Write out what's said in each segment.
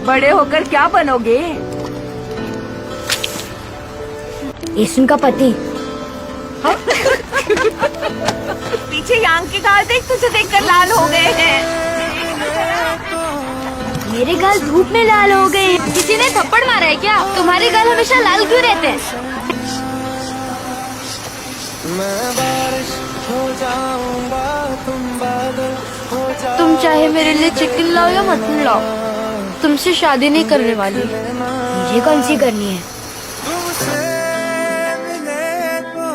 बड़े होकर क्या बनोगे? ईशन का पति। पीछे यांग के गाल देख, तुझे देखकर लाल हो गए हैं। मेरे गाल धूप में लाल हो गए। किसी ने थप्पड़ मारा है क्या? तुम्हारे गाल हमेशा लाल क्यों रहते हैं? मैं बारिश हो जाऊंगा, तुम बादल हो जाओ। तुम चाहे मेरे लिए चिकन लाओ या मटन लाओ, तुमसे शादी नहीं करने वाली। मुझे कौन सी करनी है? तुमसे मिले तो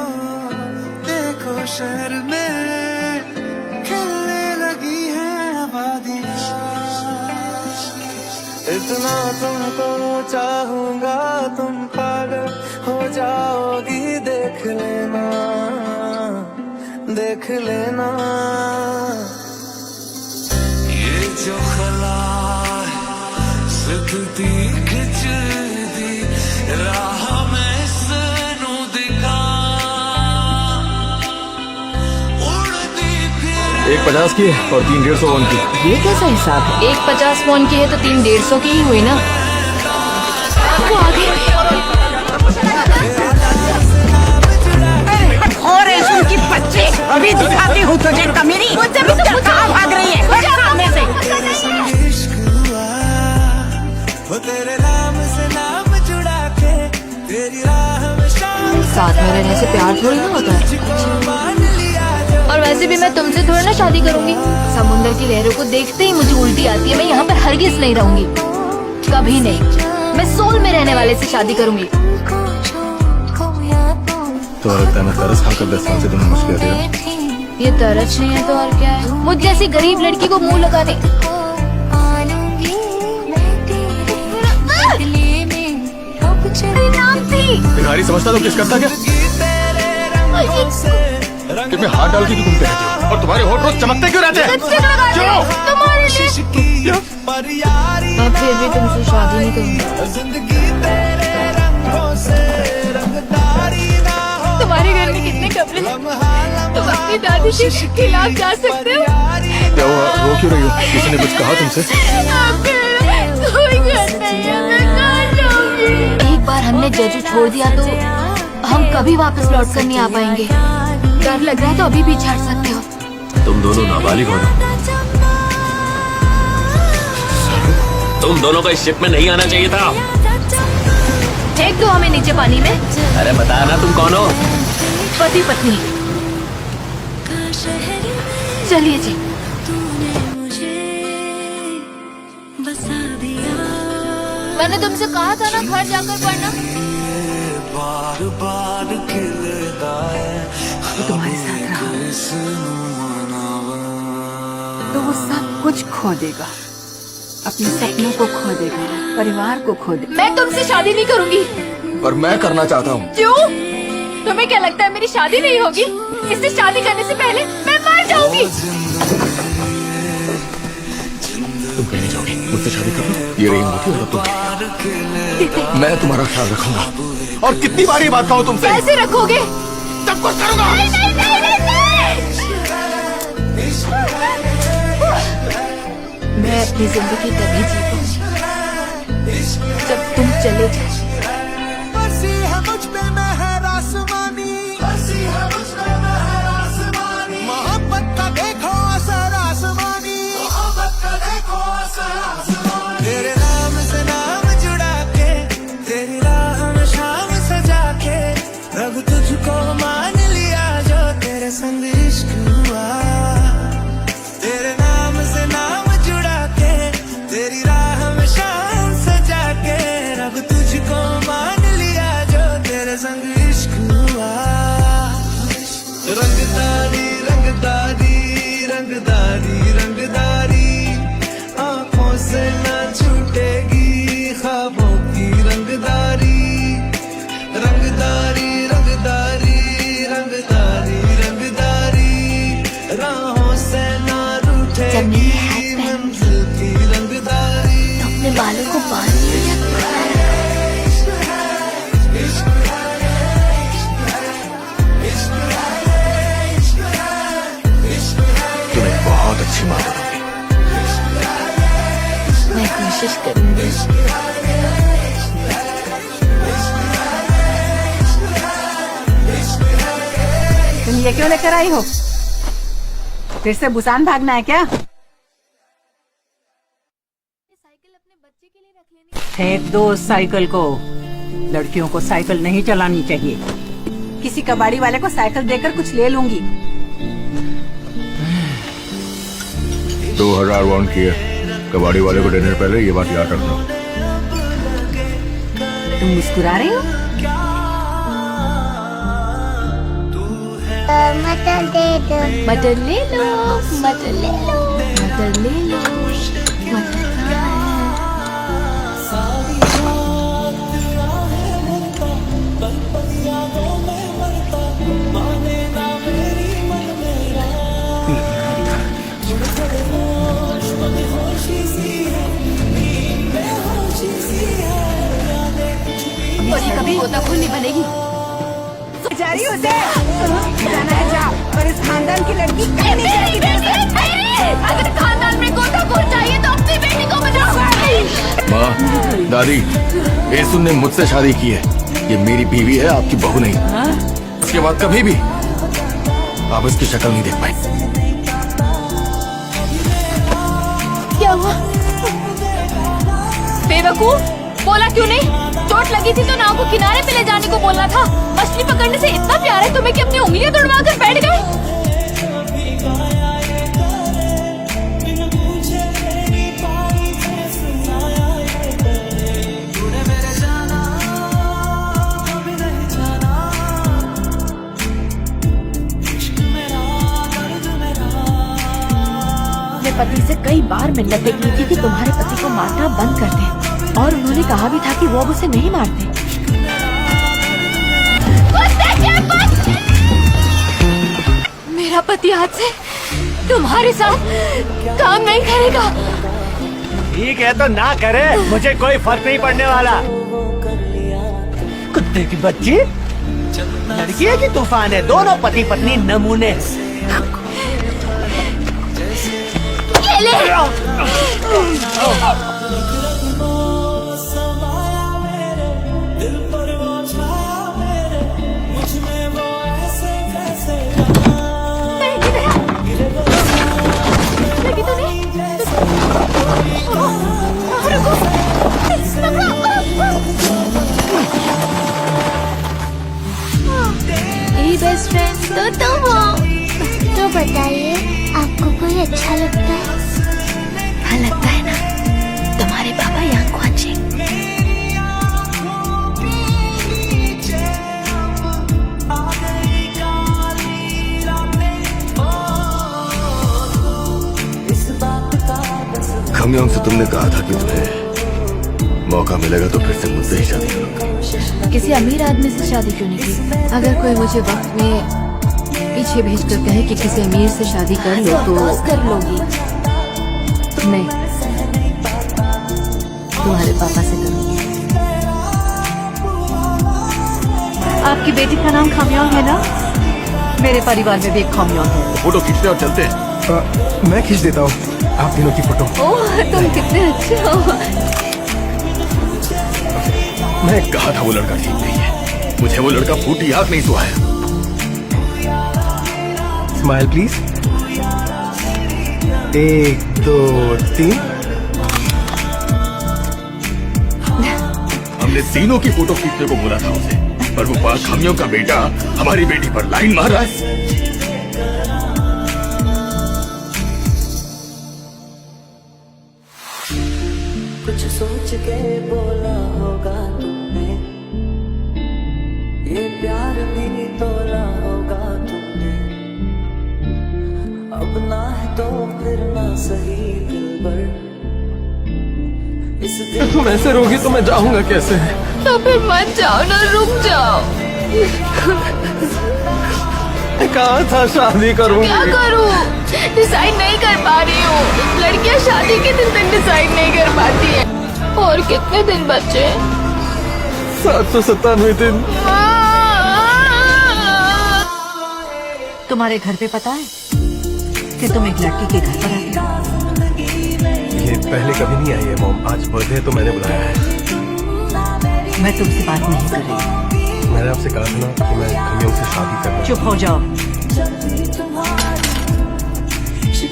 देखो शहर में खिलने लगी है आबादियाँ। इतना तुमको चाहूंगा, तुम पागल हो जाओगी। देख लेना, देख लेना। ये जो खला है सिद्धि खिंचदी राह में सनू दिखा उड़ती फिर। एक 50 की और 3 150 वॉन की। ये कैसा हिसाब है? एक 50 वॉन की है तो 3 150 की ही हुई ना। वो आगे और रेशम की बच्चे, अभी दिखाती हूँ तुझे कमीनी। मुझसे भी तुम कहाँ भाग रही है? सामने से। इश्क हुआ वो तेरे नाम से नाम जुड़ा के तेरी राह में शाम साथ में रहने से प्यार थोड़ी ना होता है। मान लिया जो। और वैसे भी मैं तुमसे थोड़ी ना शादी करूंगी। समुंदर की लहरों को देखते ही मुझे उल्टी आती है। मैं यहाँ पर हरगिज नहीं रहूंगी, कभी नहीं। मैं सोल में रहने वाले से शादी करूंगी। तो लगता है मैं तरस खाकर 10 साल से तुम्हें मुश्किल दे रहा हूँ। ये तरस नहीं है तो और क्या है? मुझ जैसी गरीब लड़की को मुंह लगाने। भिखारी समझता तो किस करता क्या? कि मैं हाथ डाल के भी घूमते रहती हूँ और तुम्हारे होठ रोज चमकते क्यों रहते हैं? क्यों? मैं फिर भी तुमसे शादी नहीं करूंगी। तुम्हारे घर में कितने कपड़े हैं? तुम अपनी दादी के खिलाफ जा सकते हो। क्या हुआ, रो क्यों रही हो? किसी ने कुछ कहा तुमसे? एक बार हमने जजू छोड़ दिया तो हम कभी वापस लौट कर नहीं आ पाएंगे। डर लग रहा है तो अभी भी छाड़ सकते हो। तुम दोनों नाबालिग हो ना? तुम दोनों को इस शिप में नहीं आना चाहिए था। फेंक दो हमें नीचे पानी में। अरे बता ना तुम कौन हो? पति पत्नी। चलिए जी। मैंने तुमसे कहा था ना घर जाकर पढ़ना। बार बार खिलता है वो तुम्हारे साथ रहा तो वो सब कुछ खो देगा। अपने सपनों को खो देगा, परिवार को खो देगा। मैं तुमसे शादी नहीं करूंगी। पर मैं करना चाहता हूँ। क्यों? तुम्हें क्या लगता है मेरी शादी नहीं होगी? इससे शादी करने से पहले मैं मर जाऊंगी। तुम कहीं जाओगी, मुझसे शादी कर लो। ये रिंग होती है और तुम। मैं तुम्हारा ख्याल रखूंगा। और कितनी बार ये बात कहूँ तुमसे? कैसे रखोगे? सब कुछ करूंगा। नहीं, नहीं, नहीं, नहीं, नहीं। मैं अपनी जिंदगी तभी जी पाऊंगी जब तुम चले जाओ। बसी है मुझ पे मेहर आसमानी, बसी है मुझ पे मेहर आसमानी। मोहब्बत का देखो असर आसमानी, मोहब्बत का देखो असर आसमानी। तेरे नाम से नाम जुड़ा के तेरी राह में शाम सजा के रब तुझको मान लिया जो तेरे संग इश्क हुआ। तेरे नाम से नाम जुड़ा के तेरी राह में शाम सजा के रब तुझको मान लिया जो तेरे संग इश्क हुआ। रंगदारी रंगदारी रंगदारी रंगदारी आंखों से ना छूटेगी ख्वाबों की रंगदारी। रंगदारी रंगदारी रंगदारी रंगदारी राहों से ना रूठेगी मंजिल की रंगदारी। अपने बालों को बांध लिया। तुम्हें बहुत अच्छी माँ बनूंगी। मैं मैं कोशिश करूंगी। तुम ये क्यों लेकर आई हो? फिर से बुसान भागना है क्या? साइकिल अपने बच्चे के लिए रख लेनी। फेंक दो उस साइकिल को। लड़कियों को साइकिल नहीं चलानी चाहिए। किसी कबाड़ी वाले को साइकिल देकर कुछ ले लूंगी। 2000 वॉन किए। कबाड़ी वाले को देने से पहले ये बात याद रखना। तुम मुस्कुरा रही हो? मटर दे दो। मटर ले लो, मटर ले लो, मटर ले लो। मटर कहाँ है? और ये कभी होता खून नहीं बनेगी। जा रही हो उसे? जाना है जाओ, पर इस खानदान की लड़की कहीं नहीं जाएगी। अगर खानदान में गोताखोर चाहिए तो अपनी बेटी को बचाओ। माँ, दादी, येसुन ने मुझसे शादी की है। ये मेरी बीवी है, आपकी बहू नहीं। इसके बाद कभी भी आप इसकी शक्ल नहीं देख पाए। क्या हुआ? बेवकूफ, बोला क्यों नहीं? चोट लगी थी तो नाव को किनारे पे ले जाने को बोलना था। मछली पकड़ने से इतना प्यार है तुम्हें कि अपनी उंगलियां तोड़वा कर बैठ गए। अपने पति से कई बार मिन्नतें की थी कि तुम्हारे पति को मारना बंद कर दे, और उन्होंने कहा भी था कि वो अब उसे नहीं मारते। मेरा पति आज से तुम्हारे साथ काम नहीं करेगा। ठीक है तो ना करे, मुझे कोई फर्क नहीं पड़ने वाला। कुत्ते की बच्ची, लड़की है कि तूफान है? दोनों पति पत्नी नमूने। ले ले। बेस्ट फ्रेंड तो तुम हो। तो बताइए, आपको कोई अच्छा लगता है? हाँ लगता है ना, तुम्हारे पापा यांग क्वाचिंग। खमयोंग से तुमने कहा था कि तुम्हें मौका मिलेगा तो फिर से मुझसे ही शादी करूंगा। किसी अमीर आदमी से शादी क्यों नहीं की? अगर कोई मुझे वक्त में पीछे भेजकर कहे कि किसी अमीर से शादी कर लो तो कर लोगी? नहीं, तुम्हारे पापा से करूंगी। आपकी बेटी का नाम खमयोंग है ना? मेरे परिवार में भी एक खमयोंग है। फोटो खींचते और चलते हैं। मैं खींच देता हूँ आप तीनों की फोटो। ओह, तुम कितने अच्छे हो। मैं कहा था वो लड़का ठीक नहीं है। मुझे वो लड़का फूटी आंख नहीं सुहाया। Smile please. 1 2 3। हमने तीनों की फोटो खींचने को बोला था उसे, पर वो पाक खमियों का बेटा हमारी बेटी पर लाइन मार रहा है। कुछ सोच के बोला होगा तुमने, ये प्यार भी तोला होगा तुमने। अब ना है तो फिर ना सही दिलबर। इस दिल तुम ऐसे रोगी तो मैं जाऊंगा कैसे? तो फिर मत जाओ ना, रुक जाओ। कहा था शादी करूंगी। क्या करूं? डिसाइड नहीं कर पा रही हूँ। लड़कियां शादी के दिन तक डिसाइड नहीं कर पाती है। और कितने दिन बचे? 797 दिन। तुम्हारे घर पे पता है कि तुम एक लड़की के घर पर आते हो? ये पहले कभी नहीं आई है मॉम, आज बर्थडे है तो मैंने बुलाया है। मैं तुमसे बात नहीं कर रही। मैंने आपसे कहा था ना कि मैं खमियों से शादी करना। चुप हो जाओ।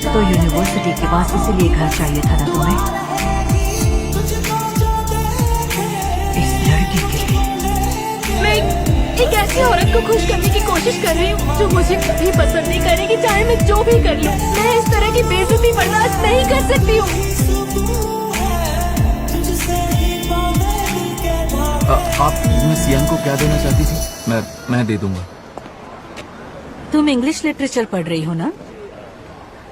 तो यूनिवर्सिटी के पास इसीलिए घर चाहिए था ना तुम्हें, इस लड़की के लिए। मैं एक ऐसी औरत को खुश करने की कोशिश कर रही हूँ जो मुझे कभी पसंद नहीं करेगी, चाहे मैं जो भी कर लूँ। मैं इस तरह की बेइज्जती बर्दाश्त नहीं कर सकती हूँ। आप मिस यंग को क्या देना चाहती थी? मैं दे दूंगा। तुम इंग्लिश लिटरेचर पढ़ रही हो ना?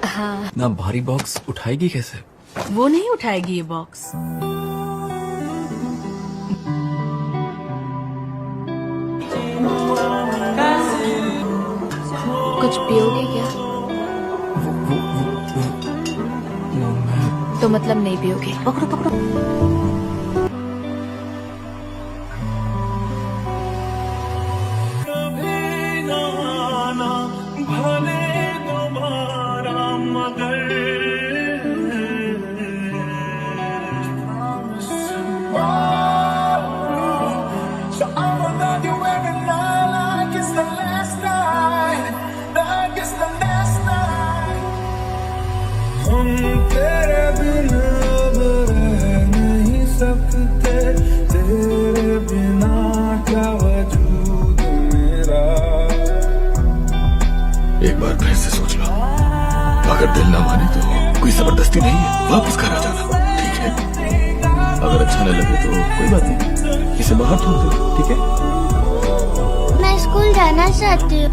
हाँ, ना भारी बॉक्स उठाएगी कैसे? वो नहीं उठाएगी ये बॉक्स। कुछ पियोगे क्या? तो मतलब नहीं पियोगे? पकड़ो पकड़ो। हम तेरे बिना अब रह नहीं सकते, तेरे बिना क्या वजूद मेरा। एक बार फिर से सोच लो, अगर दिल ना माने तो कोई जबरदस्ती नहीं है, वापस घर आ जाना, ठीक है? अगर अच्छा न लगे तो कोई बात नहीं, इसे बाहर थोड़ दो, ठीक है? मैं स्कूल जाना चाहती हूँ।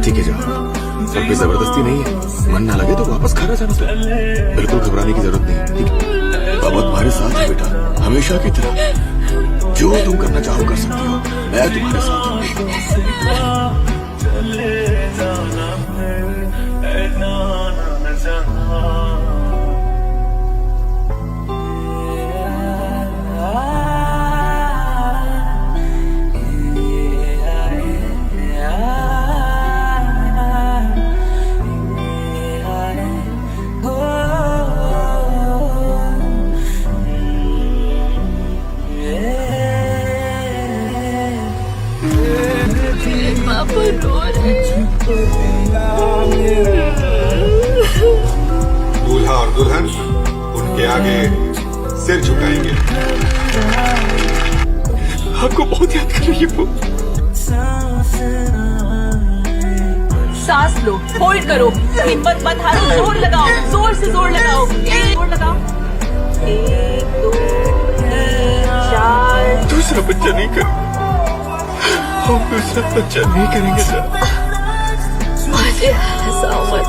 ठीक है, जाओ। अब कोई जबरदस्ती नहीं है, मन ना लगे तो वापस घर आ जाना। बिल्कुल घबराने की जरूरत नहीं, ठीक है? बाबा तुम्हारे साथ है बेटा, हमेशा की तरह। जो तुम करना चाहो कर सकती हो, मैं तुम्हारे साथ हूँ। दूल्हा और दुल्हन उनके आगे सिर झुकाएंगे। आपको बहुत याद कर रही है वो। सांस लो, होल्ड करो, हिम्मत मत हारो, जोर लगाओ, जोर से जोर लगाओ, जोर लगाओ। 1 2 4। दूसरा बच्चा नहीं कर, हम दूसरा बच्चा नहीं करेंगे सर। मुझे हंसाओ मत।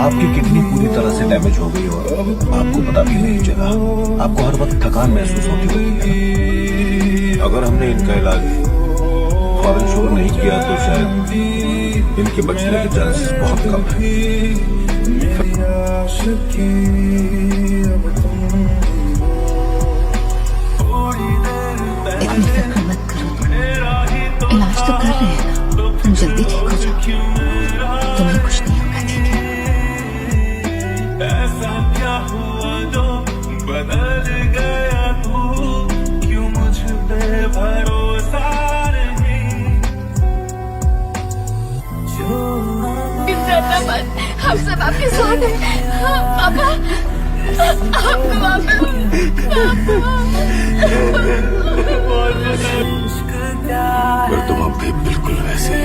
आपकी किडनी पूरी तरह से डैमेज हो गई और आपको पता भी नहीं चला। आपको हर वक्त थकान महसूस होती है। अगर हमने इनका इलाज फौरन शुरू नहीं किया तो शायद इनके बचने के चांसेस बहुत कम हैं। इतनी फिक्र मत करो, इलाज तो कर रहे हैं ना, तुम जल्दी ठीक हो जाओ, तुम्हें कुछ नहीं होगा, ठीक है? ऐसा क्या हुआ जो बदल गया तू, क्यों मुझ पे भरोसा नहीं। डरना मत, हम सब आपके साथ हैं। पापा, आपको वापस पर तुम अब भी बिल्कुल वैसे